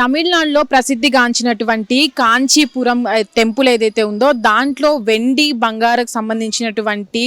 తమిళనాడులో ప్రసిద్ధిగాంచినటువంటి కాంచీపురం టెంపుల్ ఏదైతే ఉందో దాంట్లో వెండి బంగారకు సంబంధించినటువంటి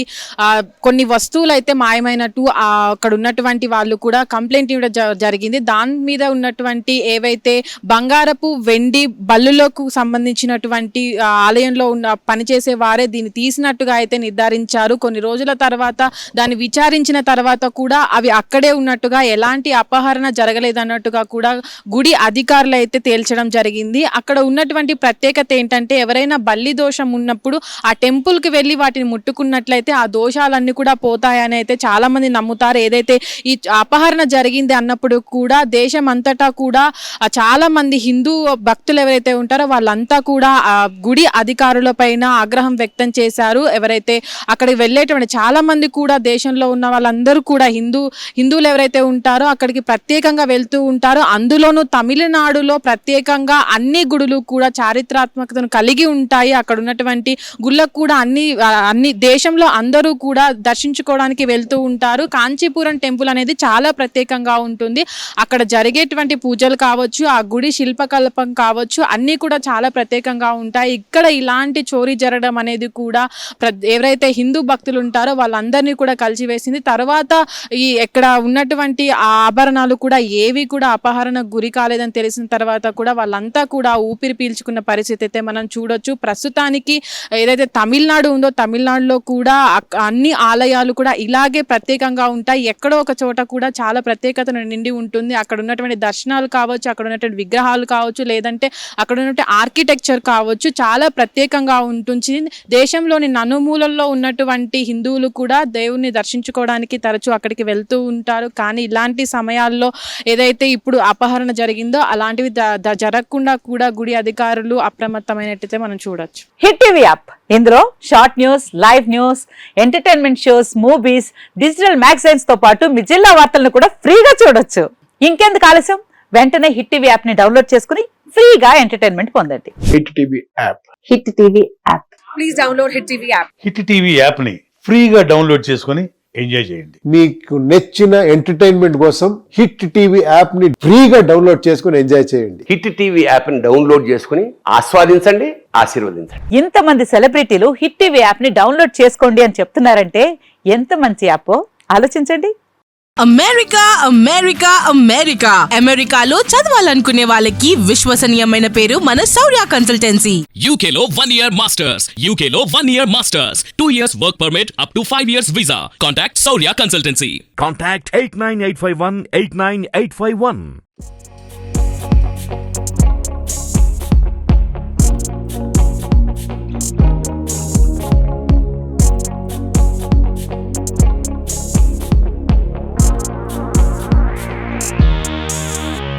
కొన్ని వస్తువులు అయితే మాయమైనట్టు అక్కడ ఉన్నటువంటి వాళ్ళు కూడా కంప్లైంట్ ఇవ్వడం జరిగింది. దాని మీద ఉన్నటువంటి ఏవైతే బంగారపు వెండి బల్లులకు సంబంధించినటువంటి ఆలయంలో ఉన్న పనిచేసే వారే దీన్ని తీసినట్టుగా అయితే నిర్ధారించారు. కొన్ని రోజుల తర్వాత దాన్ని విచారించిన తర్వాత కూడా అవి అక్కడే ఉన్నట్టుగా ఎలాంటి అపహరణ జరగలేదన్నట్టుగా కూడా గుడి అధికారులు అయితే తేల్చడం జరిగింది. అక్కడ ఉన్నటువంటి ప్రత్యేకత ఏంటంటే ఎవరైనా బల్లి దోషం ఉన్నప్పుడు ఆ టెంపుల్కి వెళ్ళి వాటిని ముట్టుకున్నట్లయితే ఆ దోషాలన్నీ కూడా పోతాయని అయితే చాలా మంది నమ్ముతారు. ఏదైతే ఈ అపహరణ జరిగింది అన్నప్పుడు కూడా దేశం అంతటా కూడా చాలా మంది హిందూ భక్తులు ఎవరైతే ఉంటారో వాళ్ళంతా కూడా ఆ గుడి అధికారుల పైన ఆగ్రహం వ్యక్తం చేశారు. ఎవరైతే అక్కడికి వెళ్ళేటువంటి చాలా మంది కూడా దేశంలో ఉన్న వాళ్ళందరూ కూడా హిందువులు ఎవరైతే ఉంటారో అక్కడికి ప్రత్యేకంగా వెళ్తూ ఉంటారో. అందులోనూ తమిళనాడులో ప్రత్యేకంగా అన్ని గుడులు కూడా చారిత్రాత్మకతను కలిగి ఉంటాయి. అక్కడ ఉన్నటువంటి గుళ్ళకు కూడా అన్ని దేశంలో అందరూ కూడా దర్శించుకోవడానికి వెళ్తూ ఉంటారు. కాంచీపురం టెంపుల్ అనేది చాలా ప్రత్యేకంగా ఉంటుంది. అక్కడ జరిగేటువంటి పూజలు కావచ్చు, ఆ గుడి శిల్పకల్పం కావచ్చు, అన్నీ కూడా చాలా ప్రత్యేకంగా ఉంటాయి. ఇక్కడ ఇలాంటి చోరీ జరగడం అనేది కూడా ఎవరైతే హిందూ భక్తులు ఉంటారో వాళ్ళందరినీ కూడా కలిసివేసింది. తర్వాత ఇక్కడ ఉన్నటువంటి ఆ ఆభరణాలు కూడా ఏవి కూడా అపహరణకు గురి కాలేదని తెలిసిన తర్వాత కూడా వాళ్ళంతా కూడా ఊపిరి పీల్చుకున్న పరిస్థితి అయితే మనం చూడొచ్చు. ప్రస్తుతానికి ఏదైతే తమిళనాడు ఉందో తమిళనాడులో కూడా అన్ని ఆలయాలు కూడా ఇలాగే ప్రత్యేకంగా ఉంటాయి. ఎక్కడో ఒక చోట కూడా చాలా ప్రత్యేకతను నిండి ఉంటుంది. అక్కడ ఉన్నటువంటి దర్శనాలు కావచ్చు, అక్కడ ఉన్నటువంటి విగ్రహాలు కావచ్చు, లేదంటే అక్కడ ఉన్నటువంటి ఆర్కిటెక్చర్ కావచ్చు, చాలా ప్రత్యేకంగా ఉంటుంది. దేశంలోని నలుమూలల్లో ఉన్నటువంటి హిందువులు కూడా దేవుణ్ణి దర్శించుకోవడానికి తరచూ అక్కడికి వెళ్తూ ఉంటారు. కానీ ఇలాంటి సమయాల్లో ఏదైతే ఇప్పుడు అపహరణ జరిగిందో అలాంటివి జరగకుండా కూడా గుడి అధికారులు అప్రమత్తమైనట్టయితే మనం చూడొచ్చు. హిట్ టీవీ యాప్, ఇందులో short news, live news, entertainment shows, movies, digital magazines తో పాటు మీ జిల్లా వార్తలను కూడా ఫ్రీగా చూడొచ్చు. ఇంకెందుకు ఆలస్యం, వెంటనే హిట్ టీవీ యాప్ ని డౌన్లోడ్ చేసుకుని ఫ్రీగా ఎంటర్టైన్మెంట్ పొందండి. Hit TV app. Hit TV app. Please download hit TV app. Hit TV app ని ఫ్రీగా డౌన్లోడ్ చేసుకుని ఎంజాయ్ చేయండి. మీకు నచ్చిన ఎంటర్టైన్మెంట్ కోసం హిట్ టీవీ యాప్ ని ఫ్రీగా డౌన్లోడ్ చేసుకుని ఎంజాయ్ చేయండి. హిట్ టీవీ యాప్ ని డౌన్లోడ్ చేసుకుని ఆస్వాదించండి, ఆశీర్వదించండి. ఇంతమంది సెలబ్రిటీలు హిట్ టీవీ యాప్ ని డౌన్లోడ్ చేసుకోండి అని చెప్తున్నారంటే ఎంత మంచి యాప్ ఆలోచించండి. అమెరికా అమెరికా అమెరికా అమెరికాలో చదవాలనుకునే వాళ్ళకి విశ్వసనీయమైన పేరు మన శౌర్య కన్సల్టెన్సీ. UK లో 1 year masters, UK లో 1 year masters, 2 years work permit up to 5 years visa. Contact Saurya Consultancy. Contact 89851 89851.